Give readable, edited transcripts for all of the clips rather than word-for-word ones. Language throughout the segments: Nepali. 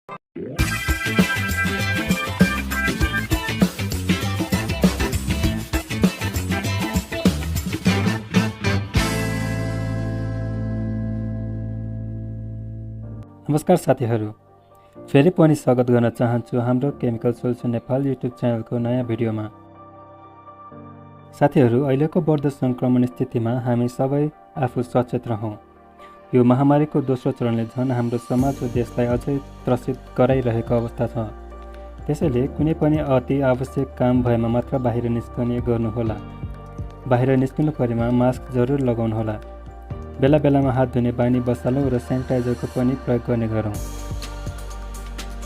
नमस्कार साथीहरू, फेरि पनि स्वागत गर्न चाहन्छु हाम्रो केमिकल सोल्युसन नेपाल युट्युब च्यानलको नयाँ भिडियोमा। साथीहरू, अहिलेको बढ्दो सङ्क्रमण स्थितिमा हामी सबै आफू सचेत रहौँ। यो महामारीको दोस्रो चरणले झन् हाम्रो समाज र देशलाई अझै त्रसित गराइरहेको अवस्था छ। त्यसैले कुनै पनि अति आवश्यक काम भएमा मात्र बाहिर निस्कने गर्नुहोला। बाहिर निस्किनु परेमा मास्क जरुर लगाउनुहोला। बेला बेलामा हात धुने बानी बसालौँ र सेनिटाइजरको पनि प्रयोग गर्ने गरौँ।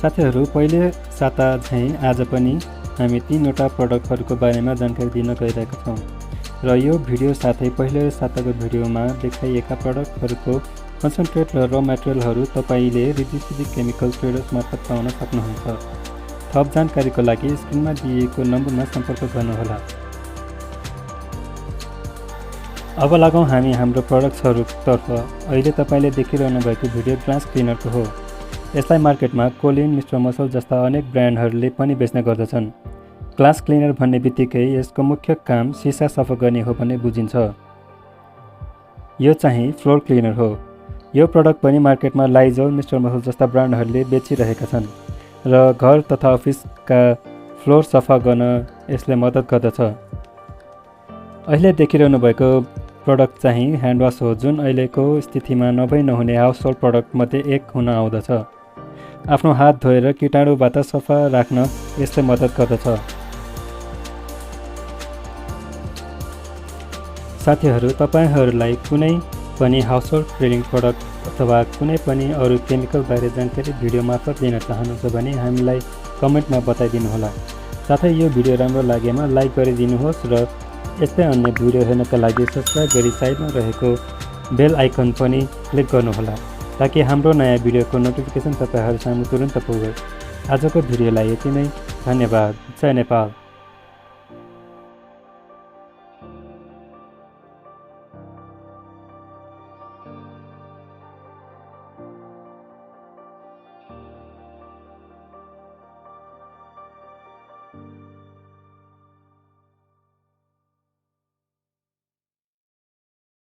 साथीहरू, पहिले साता झैँ आज पनि हामी 3वटा प्रडक्टहरूको बारेमा जानकारी दिन गइरहेका छौँ र यो भिडियो साथै पहिलो साताको भिडियोमा देखाइएका प्रडक्टहरूको कन्सन्ट्रेट र र मेटेरियलहरू तपाईँले रिदिसिदी केमिकल ट्रेडर्स मार्फत पाउन सक्नुहुन्छ। थप जानकारीको लागि स्क्रिनमा दिइएको नम्बरमा सम्पर्क गर्नुहोला। अब लागौँ हामी हाम्रो प्रडक्ट्सहरूतर्फ। अहिले तपाईँले देखिरहनु भएको भिडियो ग्लास क्लिनरको हो। यसलाई मार्केटमा कोलिन, मिस्टर मसल जस्ता अनेक ब्रान्डहरूले पनि बेच्ने गर्दछन्। ग्लास क्लिनर भन्ने बित्तिकै यसको मुख्य काम सिसा सफा गर्ने हो भन्ने बुझिन्छ। यो चाहिँ फ्लोर क्लिनर हो। यो प्रडक्ट पनि मार्केटमा लाइजोल, मिस्टर मसल जस्ता ब्रान्डहरूले बेचिरहेका छन् र घर तथा अफिसका फ्लोर सफा गर्न यसले मद्दत गर्दछ। अहिले देखिरहनु भएको प्रडक्ट चाहिँ ह्यान्डवास हो, जुन अहिलेको स्थितिमा नभई नहुने हाउसहोल्ड प्रडक्ट मध्ये एक हुन आउँदछ। आफ्नो हात धोएर कीटाणुबाट सफा राख्न यसले मद्दत गर्दछ। साथीहरू, तपाईहरूलाई कुनै पनि हाउसहोल्ड क्लिनिङ प्रडक्ट अथवा कुनै पनि अरू केमिकल बारे जानकारी भिडियो मार्फत लिन चाहनुहुन्छ भने हामीलाई कमेन्टमा बताइदिनुहोला। साथै यो भिडियो राम्रो लागेमा लाइक गरिदिनुहोस् र यस्तै अन्य भिडियो हेर्नका लागि सब्सक्राइब गरी साइडमा रहेको बेल आइकन पनि क्लिक गर्नुहोला ताकि हाम्रो नयाँ भिडियोको नोटिफिकेसन तपाईँहरूसामु तुरुन्त पुगोस्। आजको भिडियोलाई यति नै। धन्यवाद। जय नेपाल।